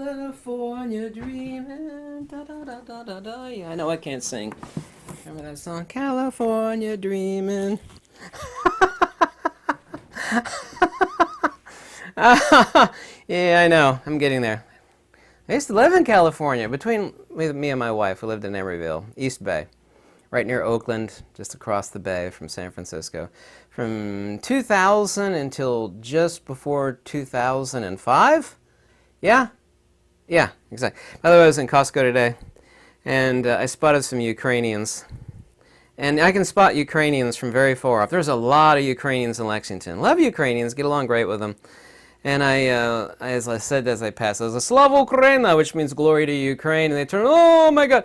California dreaming. Da, da, da, da, da, da. Yeah, I know I can't sing. Remember that song? California dreaming. Yeah, I know. I'm getting there. I used to live in California. Between me and my wife, we lived in Emeryville, East Bay, right near Oakland, just across the bay from San Francisco. From 2000 until just before 2005. Yeah, yeah, exactly. By the way, I was in Costco today, and I spotted some Ukrainians. And I can spot Ukrainians from very far off. There's a lot of Ukrainians in Lexington. Love Ukrainians, get along great with them. And as I said as I passed, I was a Slava Ukraina, which means glory to Ukraine. And they turned, oh my God.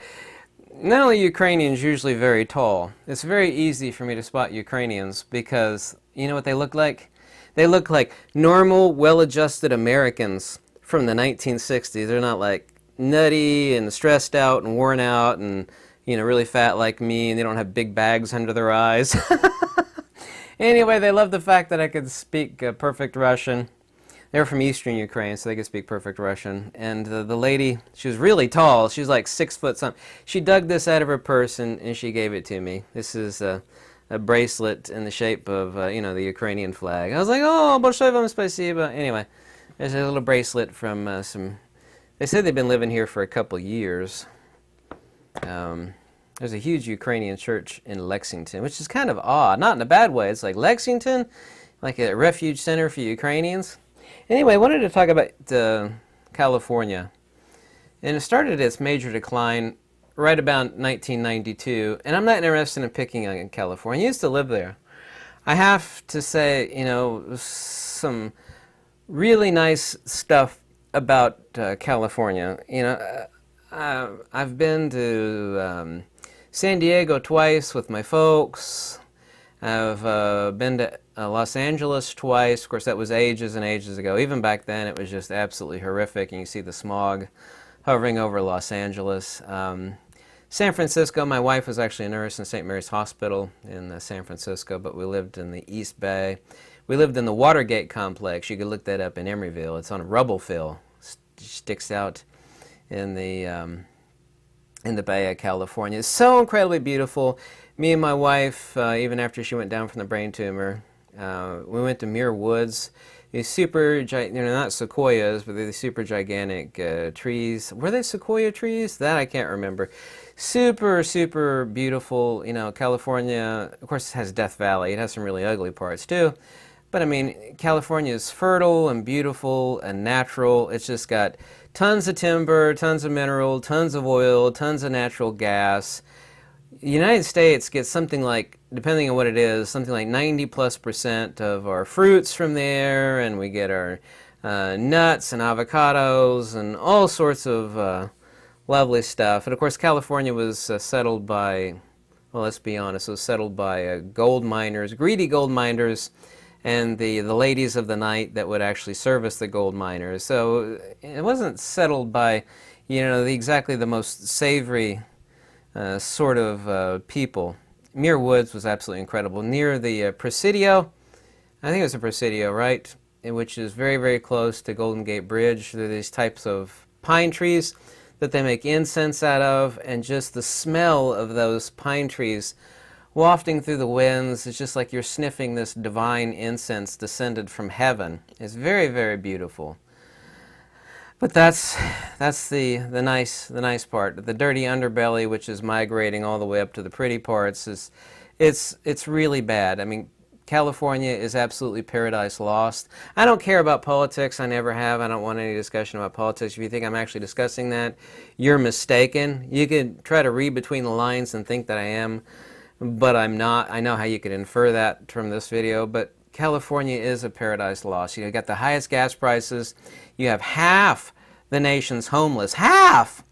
Not only Ukrainians usually very tall, it's very easy for me to spot Ukrainians because you know what they look like? They look like normal, well-adjusted Americans from the 1960s. They're not like nutty and stressed out and worn out and really fat like me, and they don't have big bags under their eyes. Anyway, they love the fact that I could speak perfect Russian. They're from Eastern Ukraine, so they could speak perfect Russian. And the lady, she was really tall. She was like 6 foot something. She dug this out of her purse and she gave it to me. This is a bracelet in the shape of, the Ukrainian flag. I was like, oh, большое вам спасибо. Anyway, there's a little bracelet from some... They said they've been living here for a couple years. There's a huge Ukrainian church in Lexington, which is kind of odd. Not in a bad way. It's like Lexington, like a refuge center for Ukrainians. Anyway, I wanted to talk about California. And it started its major decline right about 1992. And I'm not interested in picking on California. I used to live there. I have to say, some really nice stuff about California. I've been to San Diego twice with my folks. I've been to Los Angeles twice. Of course, that was ages and ages ago. Even back then, it was just absolutely horrific, and you see the smog hovering over Los Angeles. San Francisco, my wife was actually a nurse in St. Mary's Hospital in San Francisco, but we lived in the East Bay. We lived in the Watergate complex. You could look that up in Emeryville. It's on a rubble fill. Sticks out in the Bay of California. It's so incredibly beautiful. Me and my wife, even after she went down from the brain tumor, we went to Muir Woods. These super, not sequoias, but they're super gigantic trees. Were they sequoia trees? That I can't remember. Super, super beautiful. California, of course, has Death Valley. It has some really ugly parts too. But I mean, California is fertile and beautiful and natural. It's just got tons of timber, tons of mineral, tons of oil, tons of natural gas. The United States gets something like, depending on what it is, something like 90+% of our fruits from there, and we get our nuts and avocados and all sorts of lovely stuff. And of course, California was settled by, well, let's be honest, it was settled by gold miners, greedy gold miners, and the ladies of the night that would actually service the gold miners. So it wasn't settled by, exactly the most savory sort of people. Muir Woods was absolutely incredible. Near the Presidio, I think it was a Presidio, right? Which is very, very close to Golden Gate Bridge. There are these types of pine trees that they make incense out of, and just the smell of those pine trees wafting through the winds, it's just like you're sniffing this divine incense descended from heaven. It's very, very beautiful. But that's the nice part. The dirty underbelly, which is migrating all the way up to the pretty parts, it's really bad. I mean, California is absolutely paradise lost. I don't care about politics. I never have. I don't want any discussion about politics. If you think I'm actually discussing that, you're mistaken. You could try to read between the lines and think that I am, but I'm not. I know how you could infer that from this video, but California is a paradise lost. You got the highest gas prices. You have half the nation's homeless. Half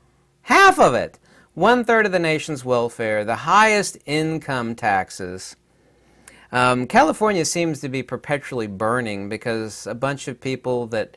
of it. 1/3 of the nation's welfare. The highest income taxes. California seems to be perpetually burning because a bunch of people that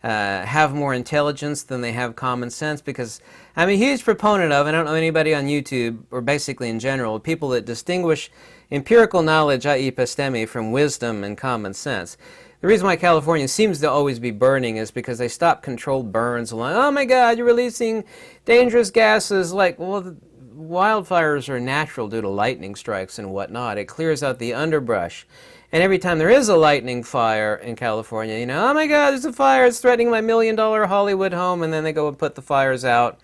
have more intelligence than they have common sense, because I'm a huge proponent of, I don't know anybody on YouTube, or basically in general, people that distinguish empirical knowledge, i.e. episteme, from wisdom and common sense. The reason why California seems to always be burning is because they stop controlled burns. Like, oh my God, you're releasing dangerous gases. Like, well, wildfires are natural due to lightning strikes and whatnot. It clears out the underbrush. And every time there is a lightning fire in California, you know, oh my God, there's a fire. It's threatening my $1 million Hollywood home. And then they go and put the fires out,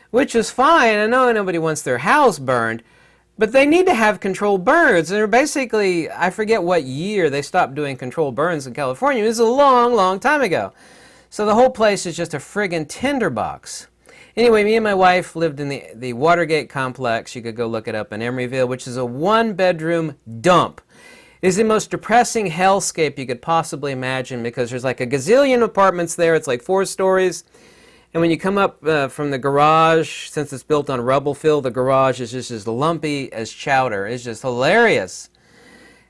which is fine. I know nobody wants their house burned. But they need to have controlled burns. And they're basically, I forget what year they stopped doing controlled burns in California. It was a long, long time ago. So the whole place is just a friggin' tinderbox. Anyway, me and my wife lived in the Watergate complex. You could go look it up in Emeryville, which is a one-bedroom dump. It is the most depressing hellscape you could possibly imagine because there's like a gazillion apartments there. It's like 4 stories. And when you come up from the garage, since it's built on rubble fill, the garage is just as lumpy as chowder. It's just hilarious.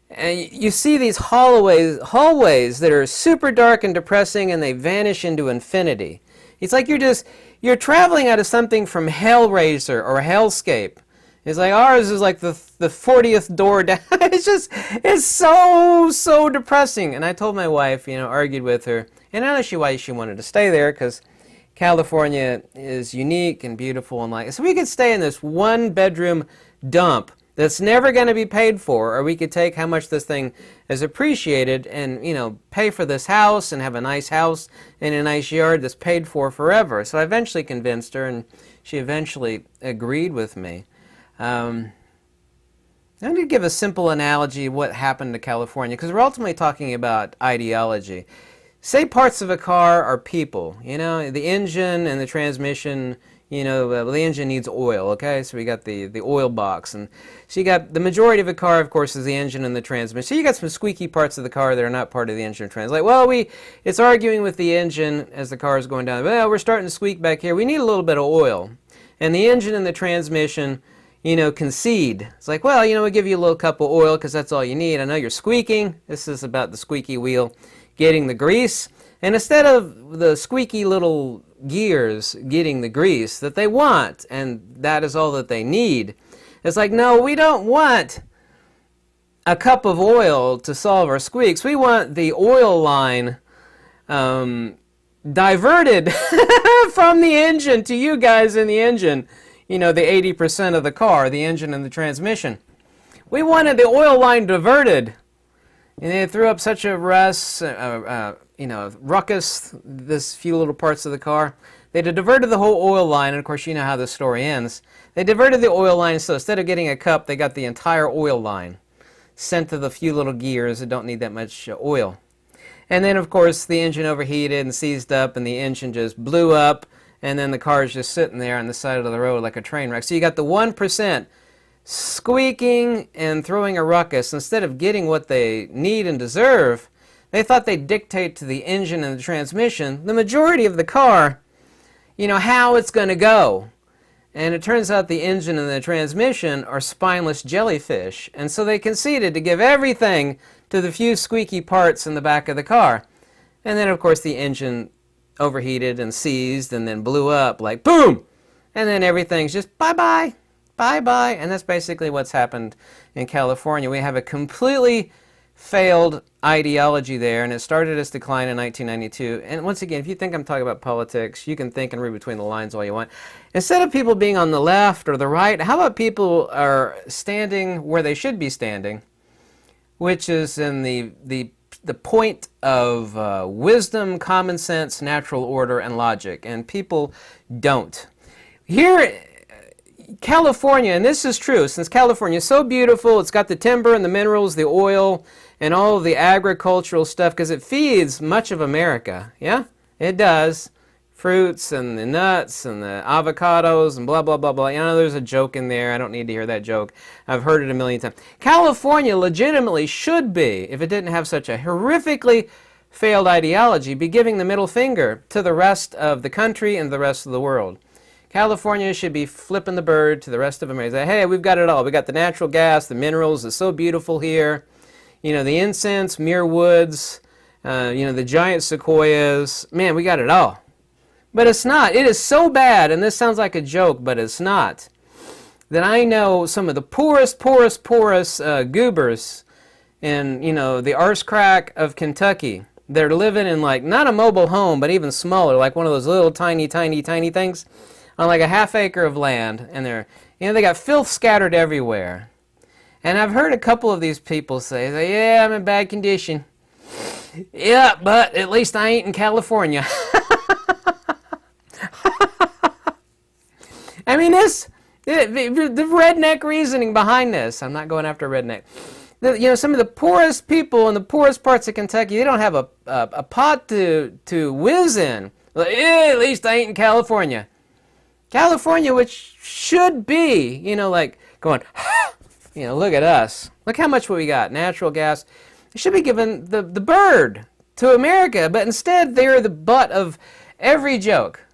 And you see these hallways that are super dark and depressing, and they vanish into infinity. It's like you're traveling out of something from Hellraiser or Hellscape. It's like ours is like the 40th door down. It's so depressing. And I told my wife, you know, argued with her, and I know why she wanted to stay there because California is unique and beautiful and like so we could stay in this one-bedroom dump that's never going to be paid for, or we could take how much this thing is appreciated and, you know, pay for this house and have a nice house and a nice yard that's paid for forever. So I eventually convinced her, and she eventually agreed with me. I'm going to give a simple analogy of what happened to California, because we're ultimately talking about ideology. Say parts of a car are people, you know, the engine and the transmission, you know, the engine needs oil, okay? So we got the oil box. And so you got the majority of a car, of course, is the engine and the transmission. So you got some squeaky parts of the car that are not part of the engine and transmission. Like, well, it's arguing with the engine as the car is going down. Well, we're starting to squeak back here. We need a little bit of oil. And the engine and the transmission, you know, concede. It's like, well, you know, we'll give you a little cup of oil because that's all you need. I know you're squeaking. This is about the squeaky wheel getting the grease, and instead of the squeaky little gears getting the grease that they want, and that is all that they need, it's like, no, we don't want a cup of oil to solve our squeaks. We want the oil line diverted from the engine to you guys in the engine, you know, the 80% of the car, the engine and the transmission. We wanted the oil line diverted. And they threw up such a ruckus, this few little parts of the car. They diverted the whole oil line, and of course you know how the story ends. They diverted the oil line, so instead of getting a cup, they got the entire oil line sent to the few little gears that don't need that much oil. And then of course the engine overheated and seized up, and the engine just blew up, and then the car is just sitting there on the side of the road like a train wreck. So you got the 1% squeaking and throwing a ruckus. Instead of getting what they need and deserve, they thought they'd dictate to the engine and the transmission, the majority of the car, you know, how it's going to go. And it turns out the engine and the transmission are spineless jellyfish. And so they conceded to give everything to the few squeaky parts in the back of the car. And then, of course, the engine overheated and seized and then blew up like boom! And then everything's just bye-bye. Bye-bye. And that's basically what's happened in California. We have a completely failed ideology there, and it started its decline in 1992. And once again, if you think I'm talking about politics, you can think and read between the lines all you want. Instead of people being on the left or the right, how about people are standing where they should be standing, which is in the point of wisdom, common sense, natural order, and logic. And people don't. Here California, and this is true, since California is so beautiful, it's got the timber and the minerals, the oil, and all of the agricultural stuff, because it feeds much of America, yeah? It does. Fruits and the nuts and the avocados and blah, blah, blah, blah. You know, there's a joke in there. I don't need to hear that joke. I've heard it a million times. California legitimately should be, if it didn't have such a horrifically failed ideology, be giving the middle finger to the rest of the country and the rest of the world. California should be flipping the bird to the rest of America. Hey, we've got it all. We got the natural gas, the minerals. It's so beautiful here. You know, the incense, Muir Woods, you know, the giant sequoias. Man, we got it all. But it's not. It is so bad, and this sounds like a joke, but it's not, that I know some of the poorest goobers in, you know, the arse crack of Kentucky. They're living in like, not a mobile home, but even smaller, like one of those little tiny things on like a half acre of land. And they're, you know, they got filth scattered everywhere. And I've heard a couple of these people say, yeah, I'm in bad condition. Yeah, but at least I ain't in California. I mean, the redneck reasoning behind this. I'm not going after redneck. You know, some of the poorest people in the poorest parts of Kentucky, they don't have a pot to whiz in. Like, at least I ain't in California. California, which should be, you know, like going, you know, look at us. Look how much we got. Natural gas. They should be given the bird to America, but instead they're the butt of every joke.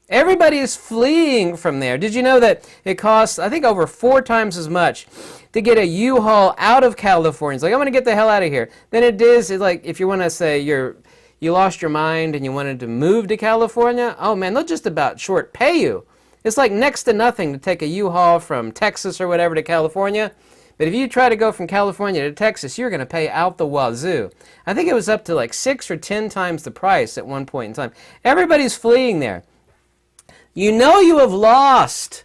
Everybody is fleeing from there. Did you know that it costs, I think, over 4 times as much to get a U-Haul out of California? It's like, I'm going to get the hell out of here. Than it is, it's like, if you want to say you lost your mind and you wanted to move to California, oh man, they'll just about short pay you. It's like next to nothing to take a U-Haul from Texas or whatever to California. But if you try to go from California to Texas, you're going to pay out the wazoo. I think it was up to like 6 or 10 times the price at one point in time. Everybody's fleeing there. You know you have lost.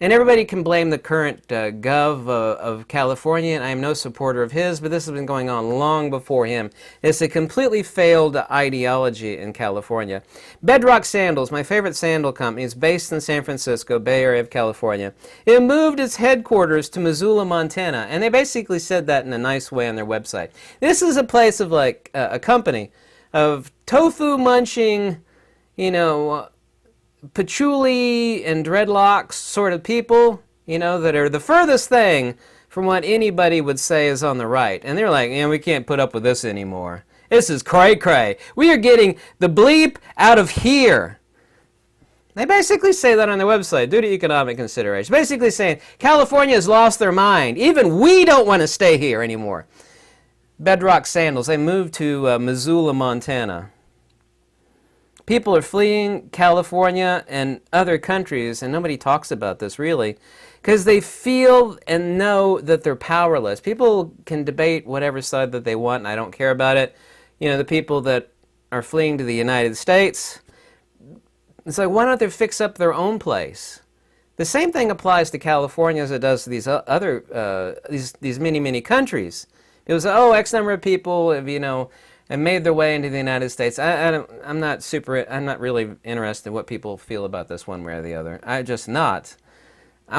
And everybody can blame the current gov of California, and I am no supporter of his, but this has been going on long before him. It's a completely failed ideology in California. Bedrock Sandals, my favorite sandal company, is based in San Francisco, Bay Area of California. It moved its headquarters to Missoula, Montana, and they basically said that in a nice way on their website. This is a place of like a company of tofu munching, you know, patchouli and dreadlocks sort of people, you know, that are the furthest thing from what anybody would say is on the right. And they're like, yeah, we can't put up with this anymore. This is cray-cray. We are getting the bleep out of here. They basically say that on their website due to economic considerations. Basically saying California has lost their mind. Even we don't want to stay here anymore. Bedrock Sandals, they moved to Missoula, Montana. People are fleeing California and other countries, and nobody talks about this really, because they feel and know that they're powerless. People can debate whatever side that they want, and I don't care about it. You know, the people that are fleeing to the United States, it's like, why don't they fix up their own place? The same thing applies to California as it does to these other, these many countries. It was, oh, X number of people have, you know, and made their way into the United States. I'm not really interested in what people feel about this one way or the other. I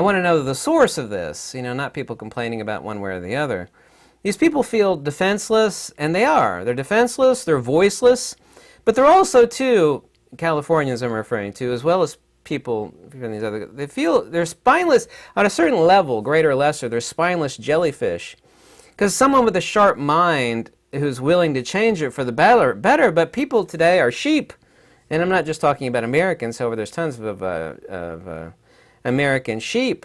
want to know the source of this, you know, not people complaining about one way or the other. These people feel defenseless, and they are. They're defenseless, they're voiceless, but they're also, too, Californians I'm referring to, as well as people from these other, they feel they're spineless on a certain level, greater or lesser, they're spineless jellyfish. Because someone with a sharp mind who's willing to change it for the better, but people today are sheep. And I'm not just talking about Americans, however, there's tons of American sheep.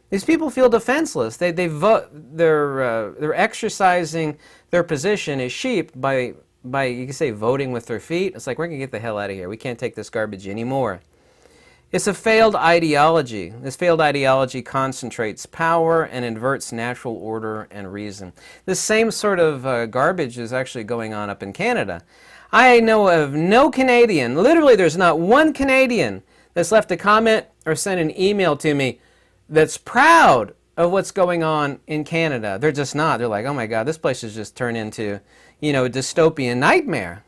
These people feel defenseless. They're exercising their position as sheep by you can say voting with their feet. It's like, we're going to get the hell out of here. We can't take this garbage anymore. It's a failed ideology. This failed ideology concentrates power and inverts natural order and reason. This same sort of garbage is actually going on up in Canada. I know of no Canadian, literally there's not one Canadian that's left a comment or sent an email to me that's proud of what's going on in Canada. They're just not. They're like, oh my God, this place has just turned into, you know, a dystopian nightmare.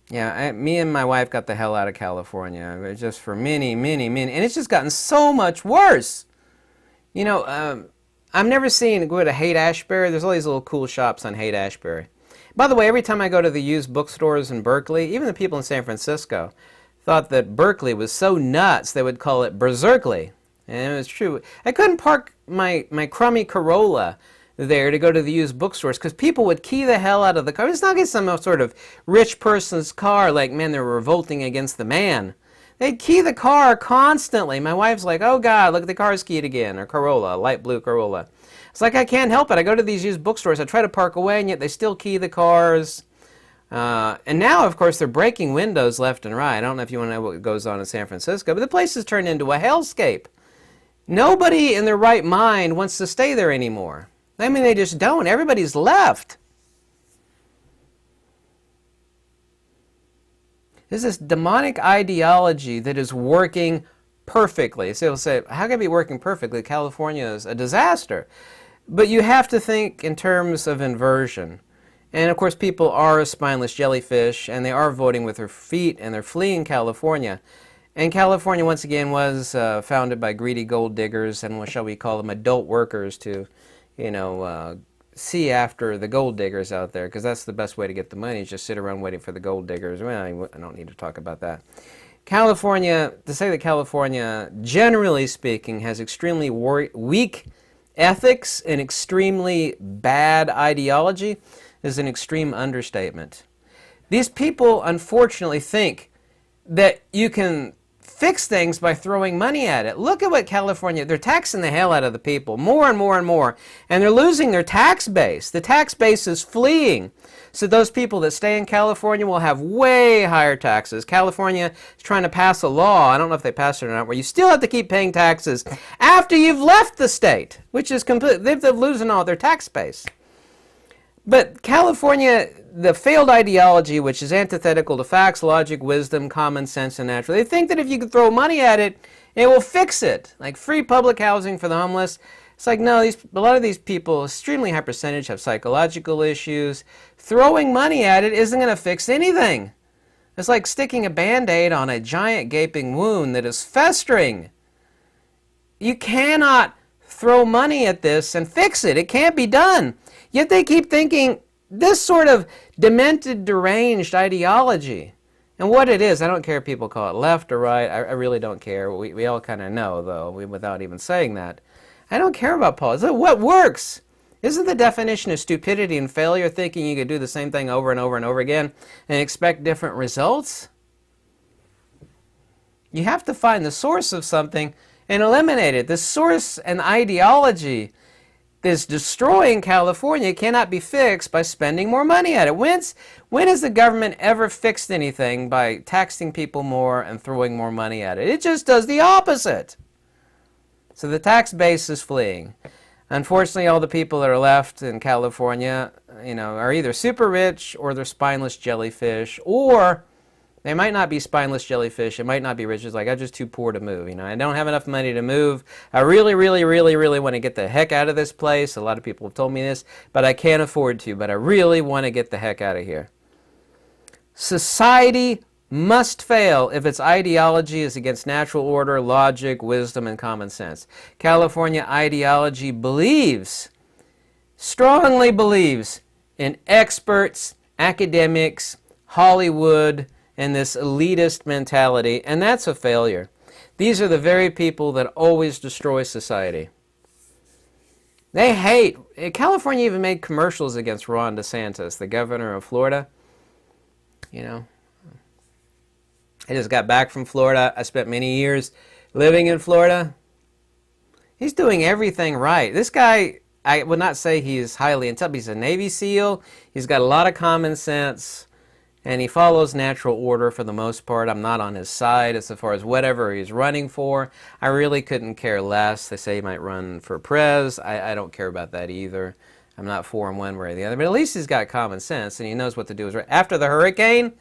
Yeah, me and my wife got the hell out of California just for many, and it's just gotten so much worse. You know, I've never seen, go to Haight-Ashbury, there's all these little cool shops on Haight-Ashbury. By the way, every time I go to the used bookstores in Berkeley, even the people in San Francisco thought that Berkeley was so nuts they would call it Berserkly. And it was true. I couldn't park my crummy Corolla there to go to the used bookstores because people would key the hell out of the car. It's not like some sort of rich person's car, like, man, they're revolting against the man. They'd key the car constantly. My wife's like, oh God, look, the car's keyed again, or Corolla, light blue Corolla. It's like, I can't help it. I go to these used bookstores, I try to park away, and yet they still key the cars. And now, of course, they're breaking windows left and right. I don't know if you want to know what goes on in San Francisco, but the place has turned into a hellscape. Nobody in their right mind wants to stay there anymore. I mean, they just don't. Everybody's left. There's this demonic ideology that is working perfectly. So you'll say, how can it be working perfectly? California is a disaster. But you have to think in terms of inversion. And of course, people are a spineless jellyfish, and they are voting with their feet, and they're fleeing California. And California, once again, was founded by greedy gold diggers, and what shall we call them, adult workers to, see after the gold diggers out there, because that's the best way to get the money, is just sit around waiting for the gold diggers. Well, I don't need to talk about that. California, to say that California, generally speaking, has extremely weak ethics and extremely bad ideology is an extreme understatement. These people, unfortunately, think that you can fix things by throwing money at it. Look at what California, they're taxing the hell out of the people, more and more and more, and they're losing their tax base. The tax base is fleeing. So those people that stay in California will have way higher taxes. California is trying to pass a law, I don't know if they passed it or not, where you still have to keep paying taxes after you've left the state, which is completely, they're losing all their tax base. But California, the failed ideology, which is antithetical to facts, logic, wisdom, common sense, and natural, they think that if you can throw money at it, it will fix it. Like free public housing for the homeless. It's like, no, a lot of these people, extremely high percentage, have psychological issues. Throwing money at it isn't going to fix anything. It's like sticking a Band-Aid on a giant gaping wound that is festering. You cannot throw money at this and fix it. It can't be done. Yet they keep thinking this sort of demented, deranged ideology. And what it is, I don't care if people call it left or right. I really don't care. We all kind of know, though, without even saying that. I don't care about politics. What works? Isn't the definition of stupidity and failure thinking you could do the same thing over and over and over again and expect different results? You have to find the source of something and eliminate it. The source and ideology is destroying California cannot be fixed by spending more money at it. When has the government ever fixed anything by taxing people more and throwing more money at it? It just does the opposite. So the tax base is fleeing. Unfortunately, all the people that are left in California, are either super rich or they're spineless jellyfish, or they might not be spineless jellyfish. It might not be rich. It's like, I'm just too poor to move. I don't have enough money to move. I really, really, really, really want to get the heck out of this place. A lot of people have told me this, but I can't afford to. But I really want to get the heck out of here. Society must fail if its ideology is against natural order, logic, wisdom, and common sense. California ideology strongly believes in experts, academics, Hollywood, and this elitist mentality, and that's a failure. These are the very people that always destroy society. They hate, California even made commercials against Ron DeSantis, the governor of Florida. I just got back from Florida. I spent many years living in Florida. He's doing everything right. This guy, I would not say he's highly intelligent. He's a Navy SEAL. He's got a lot of common sense. And he follows natural order for the most part. I'm not on his side as far as whatever he's running for. I really couldn't care less. They say he might run for prez. I don't care about that either. I'm not for him one way or the other. But at least he's got common sense and he knows what to do. After the hurricane,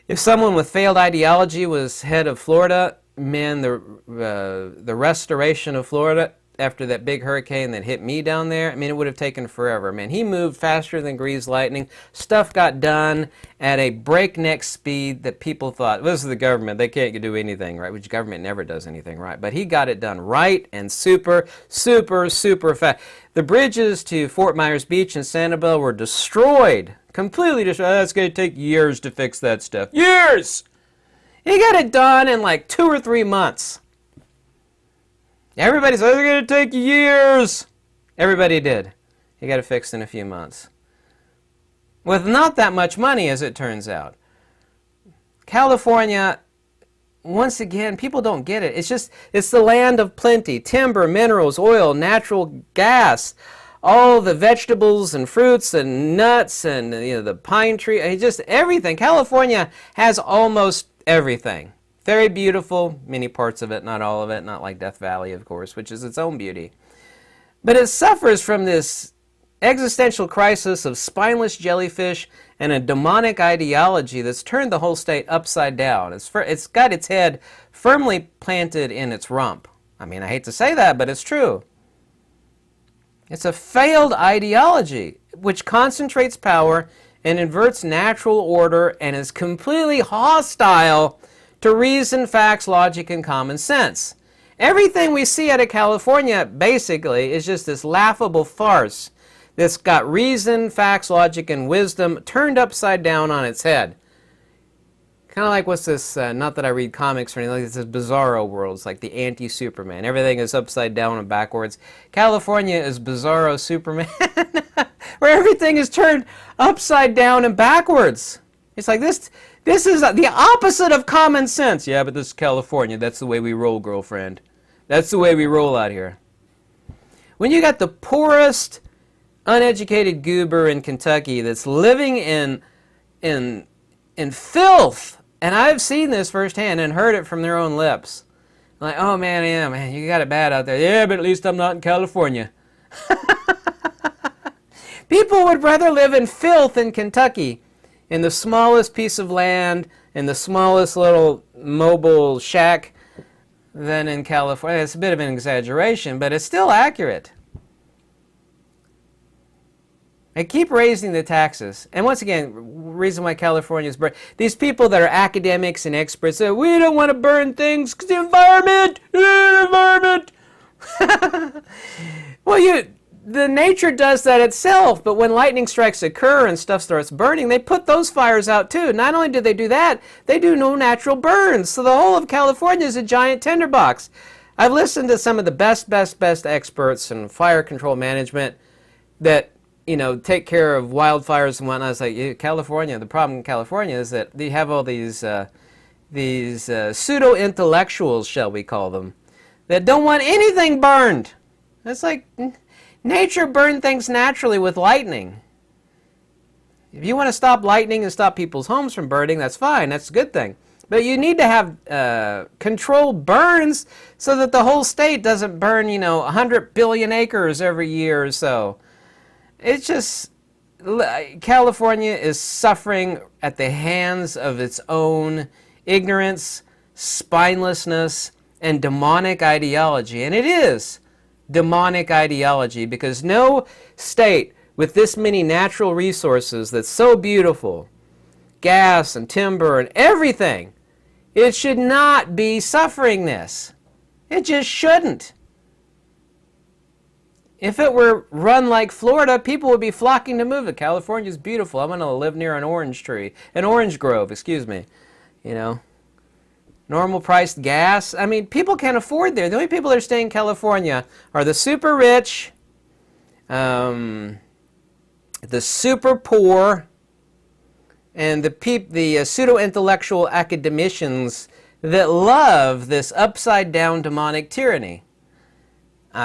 if someone with failed ideology was head of Florida, man, the restoration of Florida after that big hurricane that hit me down there, it would have taken forever. Man, he moved faster than greased lightning. Stuff got done at a breakneck speed that people thought, this is the government, they can't do anything right, which government never does anything right. But he got it done right and super, super, super fast. The bridges to Fort Myers Beach and Sanibel were destroyed, completely destroyed. That's going to take years to fix that stuff. Years! He got it done in like 2 or 3 months. Everybody says it's going to take years. Everybody did. He got it fixed in a few months. With not that much money, as it turns out. California, once again, people don't get it. It's the land of plenty. Timber, minerals, oil, natural gas, all the vegetables and fruits and nuts and the pine tree, just everything. California has almost everything. Very beautiful, many parts of it, not all of it, not like Death Valley, of course, which is its own beauty. But it suffers from this existential crisis of spineless jellyfish and a demonic ideology that's turned the whole state upside down. It's got its head firmly planted in its rump. I mean, I hate to say that, but it's true. It's a failed ideology which concentrates power and inverts natural order and is completely hostile to reason, facts, logic, and common sense. Everything we see out of California, basically, is just this laughable farce that's got reason, facts, logic, and wisdom turned upside down on its head. Kind of like what's this, not that I read comics or anything, like this bizarro world. It's like the anti-Superman. Everything is upside down and backwards. California is bizarro Superman, where everything is turned upside down and backwards. It's like this is the opposite of common sense. Yeah, but this is California. That's the way we roll, girlfriend. That's the way we roll out here. When you got the poorest, uneducated goober in Kentucky that's living in filth, and I've seen this firsthand and heard it from their own lips. Like, oh man, yeah, man, you got it bad out there. Yeah, but at least I'm not in California. People would rather live in filth in Kentucky, in the smallest piece of land, in the smallest little mobile shack, than in California. It's a bit of an exaggeration, but it's still accurate. They keep raising the taxes. And once again, reason why California is burned. These people that are academics and experts say, we don't want to burn things because the environment. Well, the nature does that itself, but when lightning strikes occur and stuff starts burning, they put those fires out too. Not only do they do that, they do no natural burns. So the whole of California is a giant tinderbox. I've listened to some of the best experts in fire control management that take care of wildfires and whatnot. It's like, California, the problem in California is that they have all these pseudo-intellectuals, shall we call them, that don't want anything burned. It's like, nature burned things naturally with lightning. If you want to stop lightning and stop people's homes from burning, that's fine, that's a good thing. But you need to have controlled burns so that the whole state doesn't burn, 100 billion acres every year or so. It's just, California is suffering at the hands of its own ignorance, spinelessness, and demonic ideology. And it is demonic ideology because no state with this many natural resources that's so beautiful, gas and timber and everything, it should not be suffering this. It just shouldn't. If it were run like Florida, people would be flocking to move it. California's beautiful. I'm going to live near an orange grove, excuse me. Normal priced gas. I mean, people can't afford there. The only people that are staying in California are the super rich, the super poor, and the pseudo-intellectual academicians that love this upside-down demonic tyranny.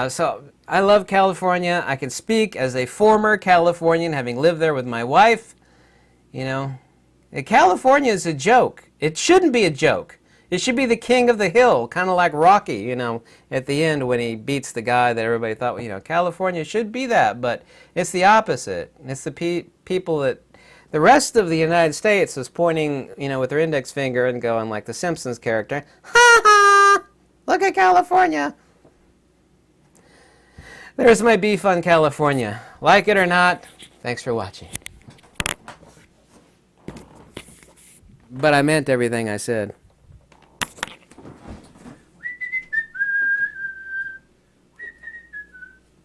So I love California. I can speak as a former Californian, having lived there with my wife. California is a joke. It shouldn't be a joke. It should be the king of the hill, kind of like Rocky, at the end when he beats the guy that everybody thought, California should be that, but it's the opposite. It's the people that the rest of the United States is pointing, with their index finger and going like the Simpsons character, ha ha, look at California. There's my beef on California. Like it or not, thanks for watching. But I meant everything I said.